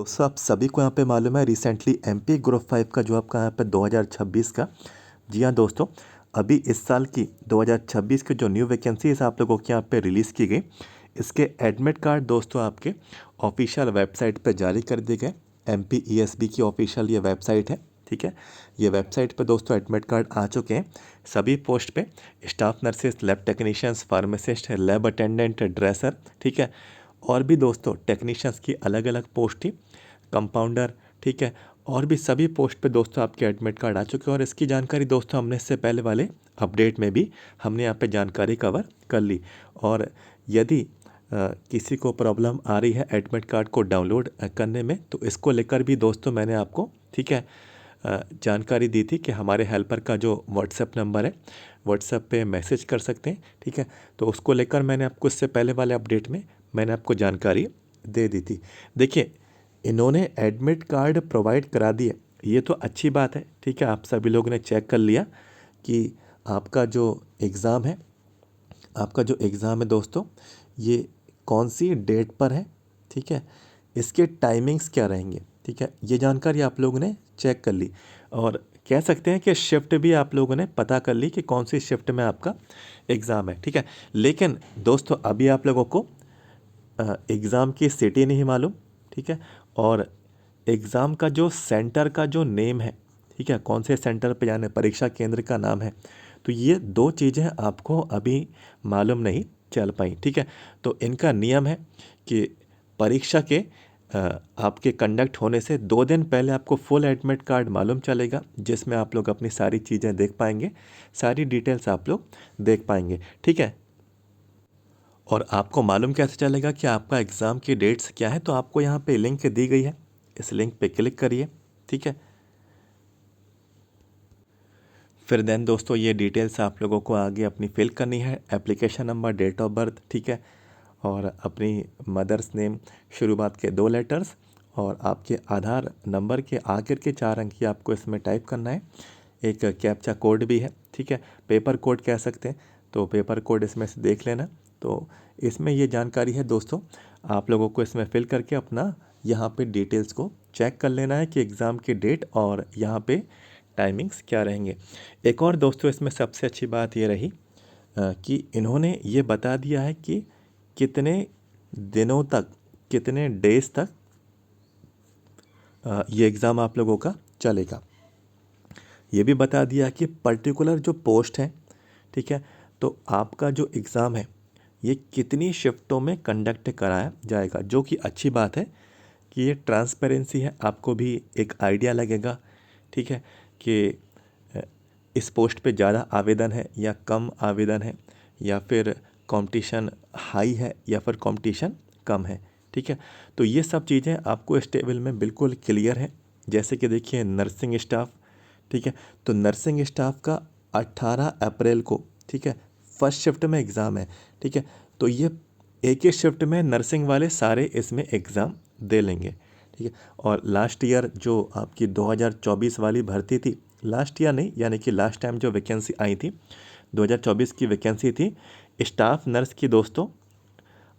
दोस्तों आप सभी को यहाँ पे मालूम है रिसेंटली एमपी ग्रुप 5 का जो आपका यहाँ पे 2026 का। जी हाँ दोस्तों, अभी इस साल की 2026 की जो न्यू वैकेंसीज आप लोगों के यहाँ पे रिलीज़ की गई, इसके एडमिट कार्ड दोस्तों आपके ऑफिशियल वेबसाइट पे जारी कर दिए गए। MPESB की ऑफिशियल ये वेबसाइट है, ठीक है। ये वेबसाइट पे दोस्तों एडमिट कार्ड आ चुके हैं सभी पोस्ट पे। Staff nurses, lab technicians, pharmacist, lab attendant, dresser, ठीक है। और भी दोस्तों टेक्नीशियंस की अलग अलग पोस्ट थी, कंपाउंडर, ठीक है। और भी सभी पोस्ट पे दोस्तों आपके एडमिट कार्ड आ चुके हैं। और इसकी जानकारी दोस्तों हमने इससे पहले वाले अपडेट में भी हमने यहाँ पे जानकारी कवर कर ली। और यदि किसी को प्रॉब्लम आ रही है एडमिट कार्ड को डाउनलोड करने में, तो इसको लेकर भी दोस्तों मैंने आपको, ठीक है, जानकारी दी थी कि हमारे हेल्पर का जो व्हाट्सएप नंबर है, व्हाट्सएप पे मैसेज कर सकते हैं, ठीक है। तो उसको लेकर मैंने आपको इससे पहले वाले अपडेट में मैंने आपको जानकारी दे दी थी। देखिए, इन्होंने एडमिट कार्ड प्रोवाइड करा दिए, ये तो अच्छी बात है, ठीक है। आप सभी लोगों ने चेक कर लिया कि आपका जो एग्ज़ाम है, दोस्तों ये कौन सी डेट पर है, ठीक है। इसके टाइमिंग्स क्या रहेंगे, ठीक है। ये जानकारी आप लोगों ने चेक कर ली। और कह सकते हैं कि शिफ्ट भी आप लोगों ने पता कर ली कि कौन सी शिफ्ट में आपका एग्ज़ाम है, ठीक है। लेकिन दोस्तों अभी आप लोगों को एग्ज़ाम की सिटी नहीं मालूम, ठीक है। और एग्ज़ाम का जो सेंटर का जो नेम है, ठीक है, कौन से सेंटर पे जाना है, परीक्षा केंद्र का नाम है, तो ये दो चीज़ें आपको अभी मालूम नहीं चल पाई, ठीक है। तो इनका नियम है कि परीक्षा के आपके कंडक्ट होने से 2 दिन पहले आपको फुल एडमिट कार्ड मालूम चलेगा, जिसमें आप लोग अपनी सारी चीज़ें देख पाएंगे, सारी डिटेल्स आप लोग देख पाएंगे, ठीक है। और आपको मालूम कैसे चलेगा कि आपका एग्ज़ाम की डेट्स क्या है, तो आपको यहाँ पे लिंक दी गई है, इस लिंक पे क्लिक करिए, ठीक है। फिर देन दोस्तों ये डिटेल्स आप लोगों को आगे अपनी फिल करनी है, application number, date of birth, ठीक है, और अपनी मदर्स नेम, शुरुआत के 2 लेटर्स, और आपके आधार नंबर के आखिर के 4 अंक ही आपको इसमें टाइप करना है। एक कैप्चा कोड भी है, ठीक है, पेपर कोड कह सकते हैं, तो पेपर कोड इसमें से देख लेना। तो इसमें ये जानकारी है दोस्तों, आप लोगों को इसमें फिल करके अपना यहाँ पे डिटेल्स को चेक कर लेना है कि एग्ज़ाम की डेट और यहाँ पे टाइमिंग्स क्या रहेंगे। एक और दोस्तों इसमें सबसे अच्छी बात ये रही कि इन्होंने ये बता दिया है कि कितने दिनों तक, कितने डेज तक ये एग्ज़ाम आप लोगों का चलेगा। ये भी बता दिया कि पर्टिकुलर जो पोस्ट है, ठीक है, तो आपका जो एग्ज़ाम है ये कितनी शिफ्टों में कंडक्ट कराया जाएगा, जो कि अच्छी बात है कि ये ट्रांसपेरेंसी है, आपको भी एक आइडिया लगेगा, ठीक है, कि अ, इस पोस्ट पे ज़्यादा आवेदन है या कम आवेदन है, या फिर कंपटीशन हाई है या फिर कंपटीशन कम है, ठीक है। तो ये सब चीज़ें आपको इस टेबल में बिल्कुल क्लियर है। जैसे कि देखिए नर्सिंग स्टाफ, ठीक है, तो नर्सिंग स्टाफ का 18 अप्रैल को, ठीक है, फर्स्ट शिफ्ट में एग्ज़ाम है, ठीक है। तो ये एक ही शिफ्ट में नर्सिंग वाले सारे इसमें एग्ज़ाम दे लेंगे, ठीक है। और लास्ट ईयर जो आपकी 2024 वाली भर्ती थी, लास्ट ईयर नहीं, यानी कि लास्ट टाइम जो वैकेंसी आई थी 2024 की वैकेंसी थी स्टाफ नर्स की दोस्तों,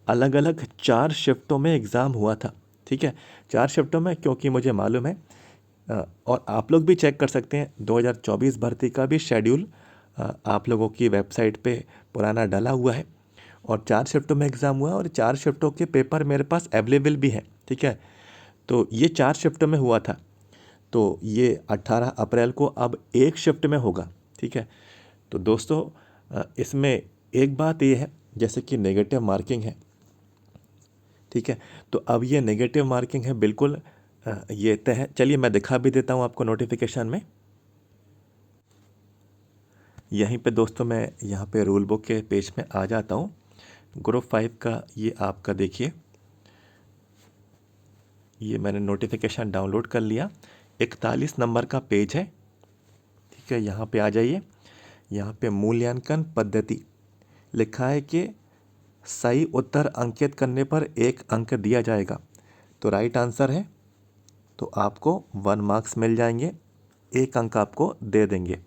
अलग अलग 4 शिफ्टों में एग्ज़ाम हुआ था, ठीक है। 4 शिफ्टों में, क्योंकि मुझे मालूम है, और आप लोग भी चेक कर सकते हैं 2024 भर्ती का भी शेड्यूल आप लोगों की वेबसाइट पे पुराना डाला हुआ है। और 4 शिफ्टों में एग्ज़ाम हुआ है और 4 शिफ्टों के पेपर मेरे पास अवेलेबल भी हैं, ठीक है। तो ये 4 शिफ्टों में हुआ था, तो ये 18 अप्रैल को अब एक शिफ्ट में होगा, ठीक है। तो दोस्तों इसमें एक बात ये है, जैसे कि नेगेटिव मार्किंग है, ठीक है। तो अब ये नेगेटिव मार्किंग है बिल्कुल, ये तय है। चलिए मैं दिखा भी देता हूँ आपको नोटिफिकेशन में। यहीं पे दोस्तों मैं यहाँ पे रूल बुक के पेज में आ जाता हूँ। ग्रुप 5 का ये आपका देखिए, ये मैंने नोटिफिकेशन डाउनलोड कर लिया, 41 नंबर का पेज है, ठीक है। यहाँ पे आ जाइए, यहाँ पे मूल्यांकन पद्धति लिखा है कि सही उत्तर अंकित करने पर 1 अंक दिया जाएगा। तो राइट आंसर है तो आपको 1 मार्क्स मिल जाएंगे, 1 अंक आपको दे देंगे।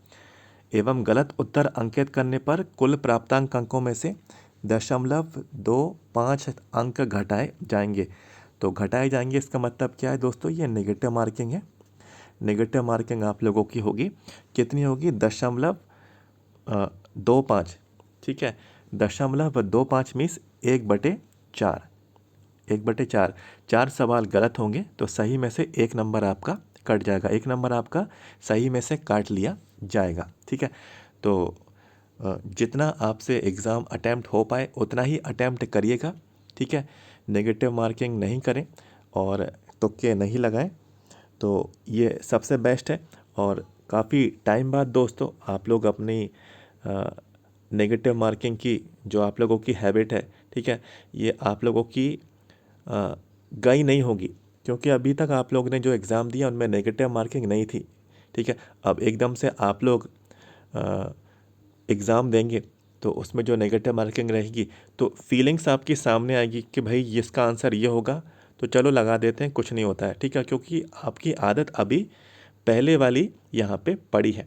एवं गलत उत्तर अंकित करने पर कुल प्राप्तांक अंकों में से 0.25 अंक घटाए जाएंगे। तो घटाए जाएंगे, इसका मतलब क्या है दोस्तों, ये नेगेटिव मार्किंग है। नेगेटिव मार्किंग आप लोगों की होगी, कितनी होगी, 0.25। ठीक है, 0.25 मीन्स 1/4। 1/4, 4 सवाल गलत होंगे तो सही में से एक नंबर आपका कट जाएगा, एक नंबर आपका सही में से काट लिया जाएगा। ठीक है, तो जितना आपसे एग्ज़ाम अटैम्प्ट हो पाए उतना ही अटैम्प्ट करिएगा। ठीक है, नेगेटिव मार्किंग नहीं करें और तुक्के नहीं लगाएं, तो ये सबसे बेस्ट है। और काफ़ी टाइम बाद दोस्तों आप लोग अपनी नेगेटिव मार्किंग की जो आप लोगों की हैबिट है, ठीक है, ये आप लोगों की गई नहीं होगी, क्योंकि अभी तक आप लोग ने जो एग्ज़ाम दिया उनमें नेगेटिव मार्किंग नहीं थी। ठीक है, अब एकदम से आप लोग एग्ज़ाम देंगे तो उसमें जो नेगेटिव मार्किंग रहेगी तो फीलिंग्स आपकी सामने आएगी कि भाई इसका आंसर ये होगा, तो चलो लगा देते हैं, कुछ नहीं होता है। ठीक है, क्योंकि आपकी आदत अभी पहले वाली यहाँ पे पड़ी है।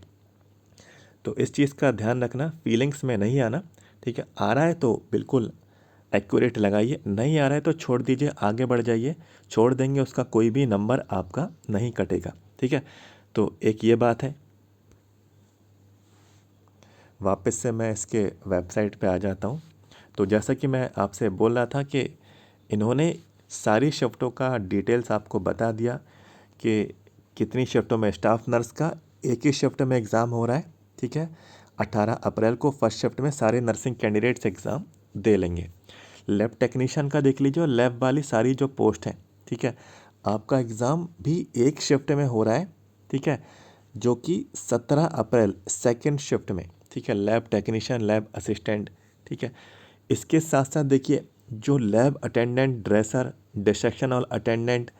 तो इस चीज़ का ध्यान रखना, फीलिंग्स में नहीं आना। ठीक है, आ रहा है तो बिल्कुल एक्यूरेट लगाइए, नहीं आ रहा है तो छोड़ दीजिए, आगे बढ़ जाइए। छोड़ देंगे उसका कोई भी नंबर आपका नहीं कटेगा। ठीक है, तो एक ये बात है। वापस से मैं इसके वेबसाइट पे आ जाता हूँ। तो जैसा कि मैं आपसे बोल रहा था कि इन्होंने सारी शिफ्टों का डिटेल्स आपको बता दिया कि कितनी शिफ्टों में स्टाफ नर्स का एक ही शिफ्ट में एग्ज़ाम हो रहा है। ठीक है, 18 अप्रैल को फर्स्ट शिफ्ट में सारे नर्सिंग कैंडिडेट्स एग्ज़ाम दे लेंगे। लैब टेक्नीशियन का देख लीजिए, लैब वाली सारी जो पोस्ट हैं, ठीक है, आपका एग्ज़ाम भी एक शिफ्ट में हो रहा है। ठीक है, जो कि 17 अप्रैल सेकेंड शिफ्ट में। ठीक है, लैब टेक्नीशियन, लैब असिस्टेंट। ठीक है, इसके साथ साथ देखिए जो लैब अटेंडेंट, ड्रेसर, डिसेक्शन और अटेंडेंट,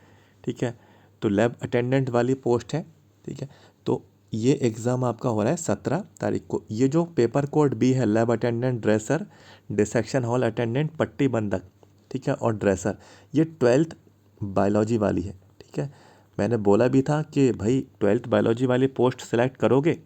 ठीक है, तो लैब अटेंडेंट वाली पोस्ट है। ठीक है, तो ये एग्ज़ाम आपका हो रहा है 17 तारीख को। ये जो पेपर कोड भी है, lab attendant, dresser, dissection hall attendant, पट्टी बंधक, ठीक है, और ड्रेसर, ये 12th बायोलॉजी वाली है। ठीक है, मैंने बोला भी था कि भाई 12th बायोलॉजी वाली पोस्ट सेलेक्ट करोगे,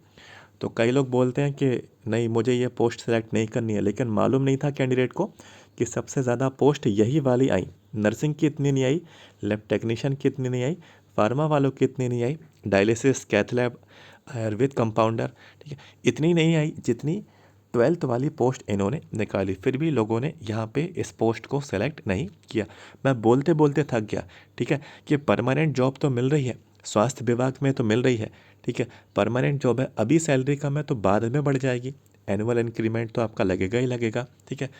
तो कई लोग बोलते हैं कि नहीं मुझे ये पोस्ट सेलेक्ट नहीं करनी है, लेकिन मालूम नहीं था कैंडिडेट को कि सबसे ज़्यादा पोस्ट यही वाली आई। नर्सिंग की इतनी नहीं आई, लैब टेक्नीशियन की इतनी नहीं आई, फार्मा वालों की इतनी नहीं आई, dialysis, cath lab, Ayurveda compounder, ठीक है, इतनी नहीं आई जितनी 12th वाली पोस्ट इन्होंने निकाली। फिर भी लोगों ने यहाँ पे इस पोस्ट को सेलेक्ट नहीं किया। मैं बोलते बोलते थक गया। ठीक है, कि परमानेंट जॉब तो मिल रही है, स्वास्थ्य विभाग में तो मिल रही है। ठीक है, परमानेंट जॉब है, अभी सैलरी कम है तो बाद में बढ़ जाएगी, एनुअल इंक्रीमेंट तो आपका लगेगा ही लगेगा। ठीक है,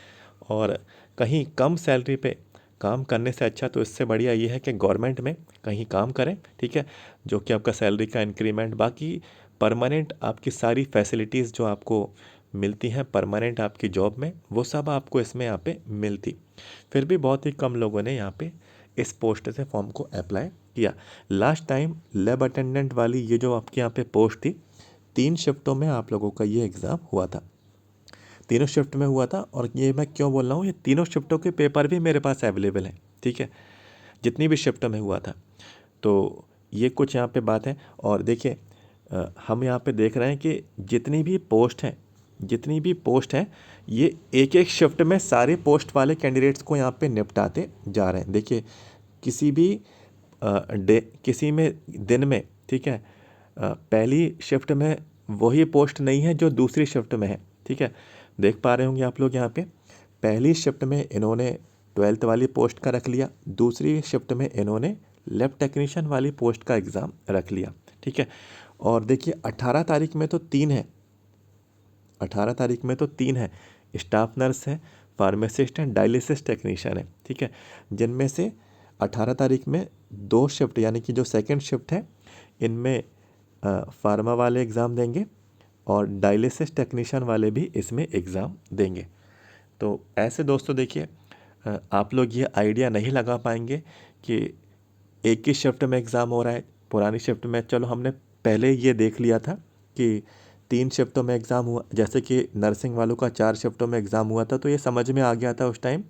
और कहीं कम सैलरी पे काम करने से अच्छा तो इससे बढ़िया ये है कि गवर्नमेंट में कहीं काम करें। ठीक है, जो कि आपका सैलरी का इंक्रीमेंट, बाकी परमानेंट आपकी सारी फैसिलिटीज़ जो आपको मिलती हैं परमानेंट आपकी जॉब में, वो सब आपको इसमें यहाँ पे मिलती। फिर भी बहुत ही कम लोगों ने यहाँ पे इस पोस्ट से फॉर्म को अप्लाई किया। लास्ट टाइम लैब अटेंडेंट वाली ये जो आपके यहाँ पे पोस्ट थी, 3 शिफ्टों में आप लोगों का ये एग्ज़ाम हुआ था, तीनों शिफ्ट में हुआ था। और ये मैं क्यों बोल रहा हूँ, ये तीनों शिफ्टों के पेपर भी मेरे पास अवेलेबल हैं। ठीक है, जितनी भी शिफ्टों में हुआ था। तो ये कुछ यहाँ पे बात है। और देखिए हम यहाँ पे देख रहे हैं कि जितनी भी पोस्ट हैं, जितनी भी पोस्ट हैं, ये एक एक शिफ्ट में सारे पोस्ट वाले कैंडिडेट्स को यहाँ पे निपटाते जा रहे हैं। देखिए किसी भी किसी में दिन में, ठीक है, पहली शिफ्ट में वही पोस्ट नहीं है जो दूसरी शिफ्ट में है। ठीक है, देख पा रहे होंगे आप लोग यहाँ पे, पहली शिफ्ट में इन्होंने 12th वाली पोस्ट का रख लिया, दूसरी शिफ्ट में इन्होंने लैब टेक्नीशियन वाली पोस्ट का एग्ज़ाम रख लिया। ठीक है, और देखिए 18 तारीख में तो 3 है, 18 तारीख में तो 3 है, स्टाफ नर्स है, फार्मासिस्ट है, डायलिसिस टेक्नीशियन है। ठीक है, जिनमें से 18 तारीख में 2 शिफ्ट यानी कि जो सेकंड शिफ्ट है इनमें फार्मा वाले एग्ज़ाम देंगे और डायलिसिस टेक्नीशियन वाले भी इसमें एग्ज़ाम देंगे। तो ऐसे दोस्तों देखिए आप लोग ये आइडिया नहीं लगा पाएंगे कि एक ही शिफ्ट में एग्ज़ाम हो रहा है। पुरानी शिफ्ट में चलो हमने पहले ये देख लिया था कि 3 शिफ्टों में एग्ज़ाम हुआ, जैसे कि नर्सिंग वालों का 4 शिफ्टों में एग्ज़ाम हुआ था, तो ये समझ में आ गया था उस टाइम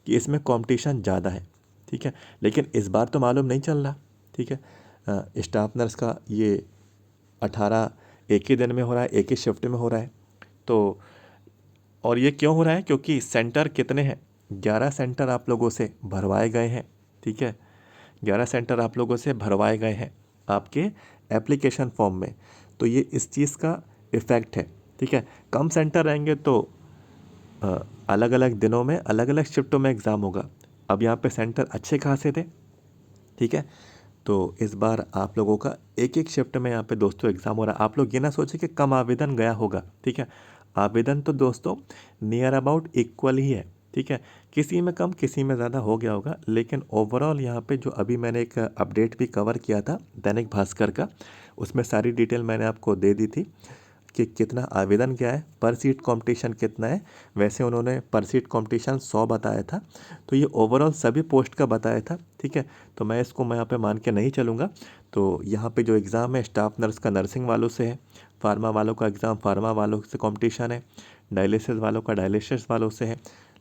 कि इसमें कंपटीशन ज़्यादा है। ठीक है, लेकिन इस बार तो मालूम नहीं चल रहा। ठीक है, स्टाफ नर्स का ये 18 एक ही दिन में हो रहा है, एक ही शिफ्ट में हो रहा है। तो और ये क्यों हो रहा है, क्योंकि सेंटर कितने हैं, 11 सेंटर आप लोगों से भरवाए गए हैं। ठीक है, 11 सेंटर आप लोगों से भरवाए गए हैं आपके एप्लीकेशन फॉर्म में। तो ये इस चीज़ का इफ़ेक्ट है, ठीक है। कम सेंटर रहेंगे तो अलग अलग दिनों में अलग अलग शिफ्टों में एग्ज़ाम होगा। अब यहाँ पे सेंटर अच्छे खासे थे, ठीक है। तो इस बार आप लोगों का एक एक शिफ्ट में यहाँ पे दोस्तों एग्ज़ाम हो रहा है। आप लोग ये ना सोचें कि कम आवेदन गया होगा, ठीक है। आवेदन तो दोस्तों नियर अबाउट इक्वल ही है, ठीक है। किसी में कम किसी में ज़्यादा हो गया होगा, लेकिन ओवरऑल यहाँ पे जो अभी मैंने एक अपडेट भी कवर किया था दैनिक भास्कर का, उसमें सारी डिटेल मैंने आपको दे दी थी कि कितना आवेदन क्या है, पर सीट कंपटीशन कितना है। वैसे उन्होंने पर सीट कंपटीशन 100 बताया था, तो ये ओवरऑल सभी पोस्ट का बताया था, ठीक है। तो मैं इसको यहाँ पे मान के नहीं चलूँगा। तो यहाँ पे जो एग्ज़ाम है स्टाफ नर्स का नर्सिंग वालों से है, फार्मा वालों का एग्ज़ाम फार्मा वालों से कंपटीशन है, डायलिसिस वालों का डायलिसिस वालों से है,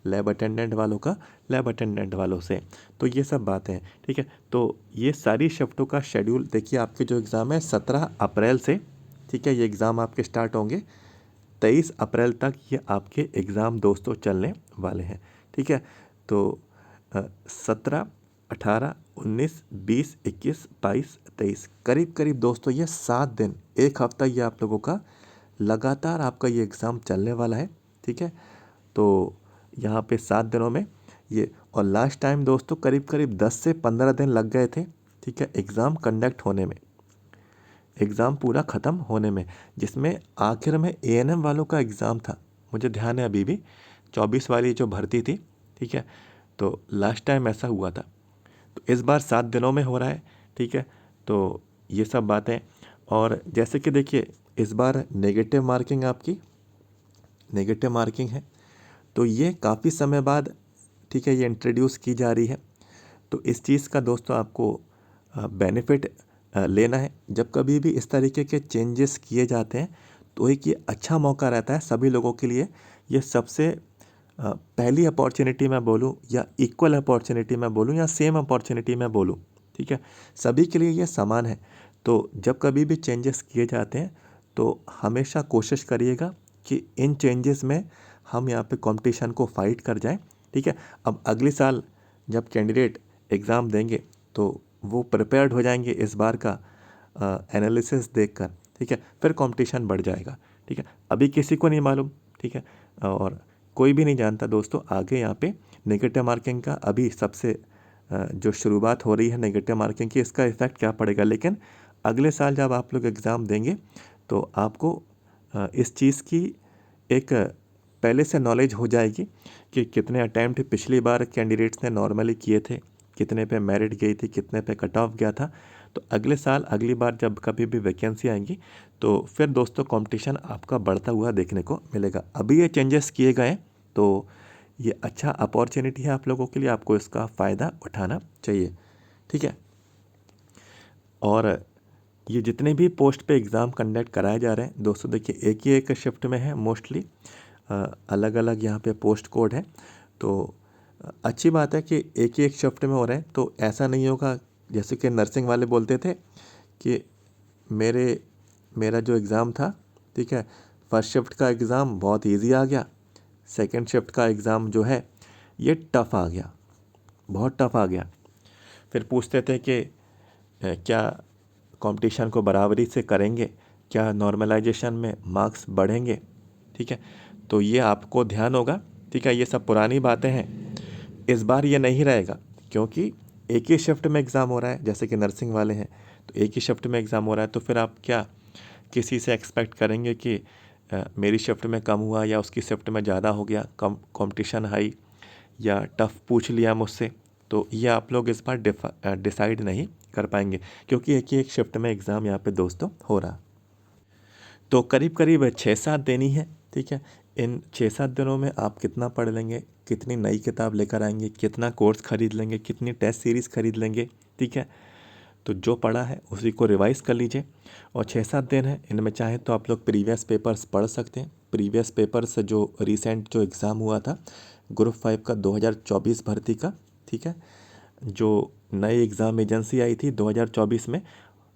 लैब अटेंडेंट वालों का लैब अटेंडेंट वालों से। तो ये सब बातें हैं, ठीक है। तो ये सारी शिफ्टों का शेड्यूल देखिए, आपके जो एग्ज़ाम है 17 अप्रैल से, ठीक है, ये एग्ज़ाम आपके स्टार्ट होंगे 23 अप्रैल तक, ये आपके एग्ज़ाम दोस्तों चलने वाले हैं, ठीक है। तो 17, 18, 19, 20, 21, 22, 23 करीब करीब दोस्तों ये 7 दिन, एक हफ्ता ये आप लोगों का लगातार आपका ये एग्ज़ाम चलने वाला है, ठीक है। तो यहाँ पे 7 दिनों में ये, और लास्ट टाइम दोस्तों करीब करीब 10 से 15 दिन लग गए थे, ठीक है, एग्ज़ाम कंडक्ट होने में, एग्ज़ाम पूरा ख़त्म होने में, जिसमें आखिर में एएनएम वालों का एग्ज़ाम था, मुझे ध्यान है अभी भी, 24 वाली जो भर्ती थी, ठीक है। तो लास्ट टाइम ऐसा हुआ था। तो इस बार 7 दिनों में हो रहा है, ठीक है। तो ये सब बातें, और जैसे कि देखिए इस बार नेगेटिव मार्किंग आपकी नेगेटिव मार्किंग है, तो ये काफ़ी समय बाद, ठीक है, ये इंट्रोड्यूस की जा रही है। तो इस चीज़ का दोस्तों आपको बेनिफिट लेना है। जब कभी भी इस तरीके के चेंजेस किए जाते हैं तो एक ये अच्छा मौका रहता है सभी लोगों के लिए। ये सबसे पहली अपॉर्चुनिटी मैं बोलूँ, या इक्वल अपॉर्चुनिटी मैं बोलूँ, या सेम अपॉर्चुनिटी मैं बोलूँ, ठीक है, सभी के लिए ये समान है। तो जब कभी भी चेंजेस किए जाते हैं तो हमेशा कोशिश करिएगा कि इन चेंजेस में हम यहाँ पे कंपटीशन को फाइट कर जाएं, ठीक है। अब अगले साल जब कैंडिडेट एग्ज़ाम देंगे तो वो प्रिपेयर्ड हो जाएंगे इस बार का एनालिसिस देखकर, ठीक है, फिर कंपटीशन बढ़ जाएगा, ठीक है। अभी किसी को नहीं मालूम, ठीक है, और कोई भी नहीं जानता दोस्तों आगे यहाँ पे नेगेटिव मार्किंग का अभी सबसे जो शुरुआत हो रही है नेगेटिव मार्किंग की, इसका इफ़ेक्ट क्या पड़ेगा। लेकिन अगले साल जब आप लोग एग्ज़ाम देंगे तो आपको इस चीज़ की एक पहले से नॉलेज हो जाएगी कि कितने अटैम्प्ट पिछली बार कैंडिडेट्स ने नॉर्मली किए थे, कितने पे मेरिट गई थी, कितने पे कट ऑफ गया था। तो अगले साल अगली बार जब कभी भी वैकेंसी आएंगी तो फिर दोस्तों कंपटीशन आपका बढ़ता हुआ देखने को मिलेगा। अभी ये चेंजेस किए गए तो ये अच्छा अपॉर्चुनिटी है आप लोगों के लिए, आपको इसका फ़ायदा उठाना चाहिए, ठीक है। और ये जितने भी पोस्ट पे एग्ज़ाम कंडक्ट कराए जा रहे हैं दोस्तों, देखिए एक ही एक शिफ्ट में है मोस्टली, अलग अलग यहाँ पे पोस्ट कोड है। तो अच्छी बात है कि एक ही एक शिफ्ट में हो रहे हैं, तो ऐसा नहीं होगा जैसे कि नर्सिंग वाले बोलते थे कि मेरा जो एग्ज़ाम था, ठीक है, फर्स्ट शिफ्ट का एग्ज़ाम बहुत इजी आ गया, सेकंड शिफ्ट का एग्ज़ाम जो है ये टफ़ आ गया, बहुत टफ़ आ गया। फिर पूछते थे कि क्या कंपटीशन को बराबरी से करेंगे, क्या नॉर्मलाइजेशन में मार्क्स बढ़ेंगे, ठीक है। तो ये आपको ध्यान होगा, ठीक है, ये सब पुरानी बातें हैं। इस बार ये नहीं रहेगा क्योंकि एक ही शिफ्ट में एग्ज़ाम हो रहा है, जैसे कि नर्सिंग वाले हैं तो एक ही शिफ्ट में एग्ज़ाम हो रहा है, तो फिर आप क्या किसी से एक्सपेक्ट करेंगे कि मेरी शिफ्ट में कम हुआ या उसकी शिफ्ट में ज़्यादा हो गया, कम कंपटीशन हाई या टफ़ पूछ लिया मुझसे। तो ये आप लोग इस बार डिसाइड नहीं कर पाएंगे क्योंकि एक ही एक शिफ्ट में एग्ज़ाम यहाँ पे दोस्तों हो रहा। तो करीब करीब 6-7 दिन ही है, ठीक है। इन 6-7 दिनों में आप कितना पढ़ लेंगे, कितनी नई किताब लेकर आएंगे, कितना कोर्स खरीद लेंगे, कितनी टेस्ट सीरीज़ खरीद लेंगे, ठीक है। तो जो पढ़ा है उसी को रिवाइज़ कर लीजिए। और 6-7 दिन है, इनमें चाहे तो आप लोग प्रीवियस पेपर्स पढ़ सकते हैं। प्रीवियस पेपर्स जो रिसेंट जो एग्ज़ाम हुआ था ग्रुप 5 का 2024 भर्ती का, ठीक है, जो नई एग्ज़ाम एजेंसी आई थी 2024 में,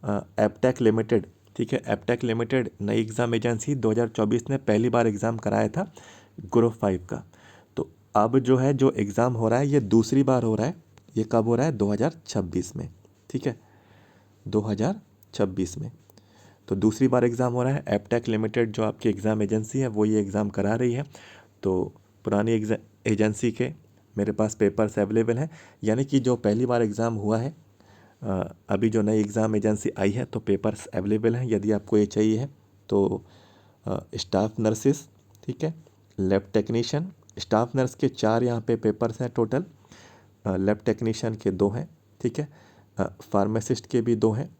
एपटेक लिमिटेड, ठीक है, एपटेक लिमिटेड नई एग्ज़ाम एजेंसी 2024 ने पहली बार एग्ज़ाम कराया था ग्रुप 5 का। तो अब जो है जो एग्ज़ाम हो रहा है ये दूसरी बार हो रहा है, ये कब हो रहा है? 2026 में, ठीक है, 2026 में। तो दूसरी बार एग्ज़ाम हो रहा है। एपटेक लिमिटेड जो आपकी एग्ज़ाम एजेंसी है वो ये एग्ज़ाम करा रही है। तो पुरानी एजेंसी के मेरे पास पेपर्स अवेलेबल हैं, यानी कि जो पहली बार एग्ज़ाम हुआ है, अभी जो नई एग्ज़ाम एजेंसी आई है तो पेपर्स अवेलेबल हैं यदि आपको ये चाहिए है। तो स्टाफ नर्सिस, ठीक है, लैब टेक्नीशियन, स्टाफ नर्स के 4 यहाँ पे पेपर्स हैं टोटल, लैब टेक्नीशियन के 2 हैं, ठीक है, फार्मासिस्ट के भी 2 हैं।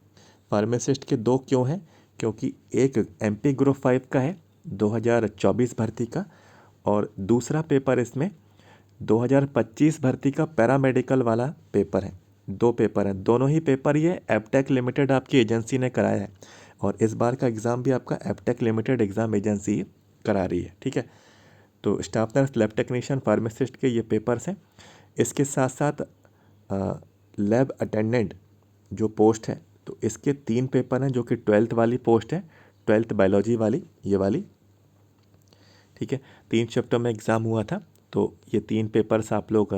फार्मासिस्ट के 2 क्यों हैं? क्योंकि एक एमपी ग्रुप 5 का है 2024 भर्ती का, और दूसरा पेपर इसमें 2025 भर्ती का पैरामेडिकल वाला पेपर है। 2 पेपर हैं, दोनों ही पेपर ये एपटेक लिमिटेड आपकी एजेंसी ने कराया है, और इस बार का एग्ज़ाम भी आपका एपटेक लिमिटेड एग्ज़ाम एजेंसी करा रही है, ठीक है। तो staff nurse, lab technician, pharmacist के ये पेपर्स हैं। इसके साथ साथ लैब अटेंडेंट जो पोस्ट है, तो इसके 3 पेपर हैं जो कि 12th वाली पोस्ट है, 12th बायोलॉजी वाली, ये वाली, ठीक है। 3 शिफ्टों में एग्ज़ाम हुआ था, तो ये 3 पेपर्स आप लोग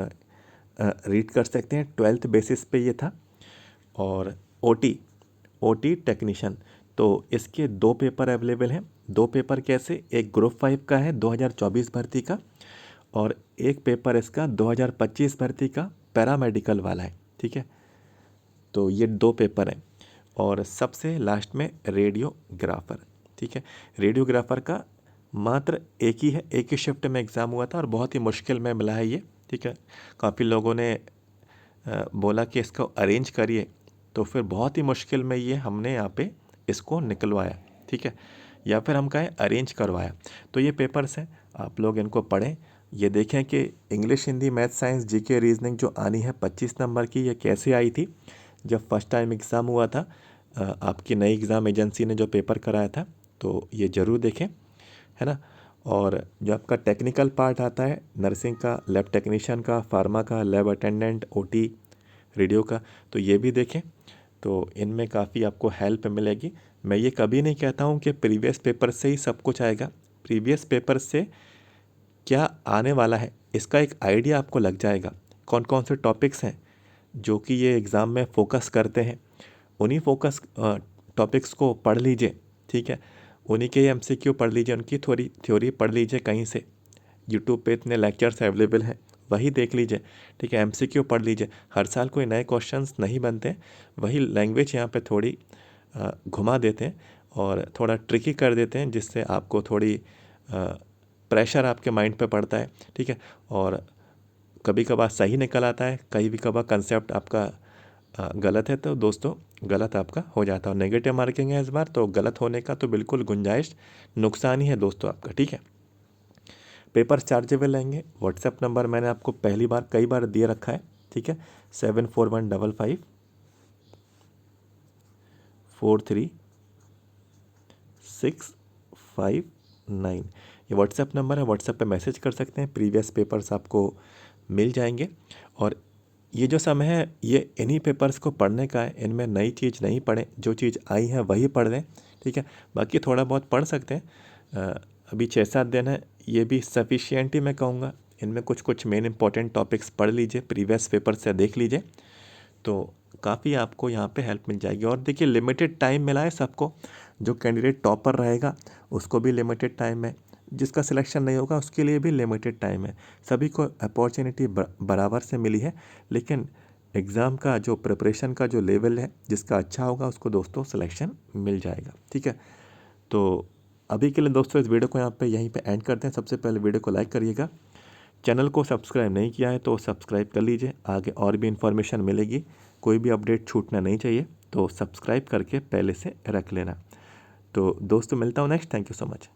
रीड कर सकते हैं। 12th बेसिस पे ये था। और ओटी टेक्नीशियन, तो इसके 2 पेपर अवेलेबल हैं। 2 पेपर कैसे? एक ग्रुप 5 का है 2024 भर्ती का, और एक पेपर इसका 2025 भर्ती का पैरामेडिकल वाला है, ठीक है। तो ये 2 पेपर हैं। और सबसे लास्ट में रेडियोग्राफर, ठीक है। रेडियोग्राफर का मात्र एक ही है, एक ही शिफ्ट में एग्ज़ाम हुआ था और बहुत ही मुश्किल में मिला है ये, ठीक है। काफ़ी लोगों ने बोला कि इसको अरेंज करिए, तो फिर बहुत ही मुश्किल में ये हमने यहाँ पे इसको निकलवाया, ठीक है, या फिर हम कहें अरेंज करवाया। तो ये पेपर्स हैं, आप लोग इनको पढ़ें। ये देखें कि English, Hindi, math, science, GK, reasoning जो आनी है 25 नंबर की, ये कैसे आई थी जब फर्स्ट टाइम एग्ज़ाम हुआ था। आपकी नई एग्ज़ाम एजेंसी ने जो पेपर कराया था, तो ये ज़रूर देखें, है ना। और जो आपका टेक्निकल पार्ट आता है नर्सिंग का, लैब टेक्नीशियन का, फार्मा का, लैब अटेंडेंट, ओटी, रेडियो का, तो ये भी देखें। तो इनमें काफ़ी आपको हेल्प मिलेगी। मैं ये कभी नहीं कहता हूँ कि प्रीवियस पेपर से ही सब कुछ आएगा। प्रीवियस पेपर से क्या आने वाला है इसका एक आइडिया आपको लग जाएगा। कौन कौन से टॉपिक्स हैं जो कि ये एग्ज़ाम में फ़ोकस करते हैं, उन्हीं फोकस टॉपिक्स को पढ़ लीजिए, ठीक है। उन्हीं के एमसीक्यू पढ़ लीजिए, उनकी थोड़ी थ्योरी पढ़ लीजिए कहीं से। यूट्यूब पे इतने लेक्चर्स अवेलेबल हैं, वही देख लीजिए, ठीक है। एमसीक्यू पढ़ लीजिए। हर साल कोई नए क्वेश्चंस नहीं बनते, वही लैंग्वेज यहाँ पे थोड़ी घुमा देते हैं और थोड़ा ट्रिकी कर देते हैं, जिससे आपको थोड़ी प्रेशर आपके माइंड पे पड़ता है, ठीक है। और कभी कभार सही निकल आता है, कहीं भी कभार कंसेप्ट आपका गलत है, तो दोस्तों गलत आपका हो जाता है। और नेगेटिव मार्किंग है इस बार, तो गलत होने का तो बिल्कुल गुंजाइश, नुकसान ही है दोस्तों आपका, ठीक है। पेपर चार्जेबल रहेंगे। व्हाट्सएप नंबर मैंने आपको पहली बार कई बार दिए रखा है, ठीक है, 7415543659। ये व्हाट्सएप नंबर है, व्हाट्सएप पे मैसेज कर सकते हैं, प्रीवियस पेपर्स आपको मिल जाएंगे। और ये जो समय है ये इन्हीं पेपर्स को पढ़ने का है, इनमें नई चीज़ नहीं पढ़ें, जो चीज़ आई है वही पढ़ लें, ठीक है। बाकी थोड़ा बहुत पढ़ सकते हैं, अभी 6-7 दिन है, ये भी सफिशिएंट ही मैं कहूँगा। इनमें कुछ कुछ मेन इंपॉर्टेंट टॉपिक्स पढ़ लीजिए, प्रीवियस पेपर से देख लीजिए, तो काफ़ी आपको यहाँ पे हेल्प मिल जाएगी। और देखिए लिमिटेड टाइम मिला है सबको, जो कैंडिडेट टॉपर रहेगा उसको भी लिमिटेड टाइम है, जिसका सिलेक्शन नहीं होगा उसके लिए भी लिमिटेड टाइम है। सभी को अपॉर्चुनिटी बराबर से मिली है, लेकिन एग्ज़ाम का जो प्रिपरेशन का जो लेवल है, जिसका अच्छा होगा उसको दोस्तों सिलेक्शन मिल जाएगा, ठीक है। तो अभी के लिए दोस्तों इस वीडियो को यहाँ पे यहीं पे एंड करते हैं। सबसे पहले वीडियो को लाइक करिएगा, चैनल को सब्सक्राइब नहीं किया है तो सब्सक्राइब कर लीजिए, आगे और भी इन्फॉर्मेशन मिलेगी, कोई भी अपडेट छूटना नहीं चाहिए, तो सब्सक्राइब करके पहले से रख लेना। तो दोस्तों मिलता हूँ next, thank you so much.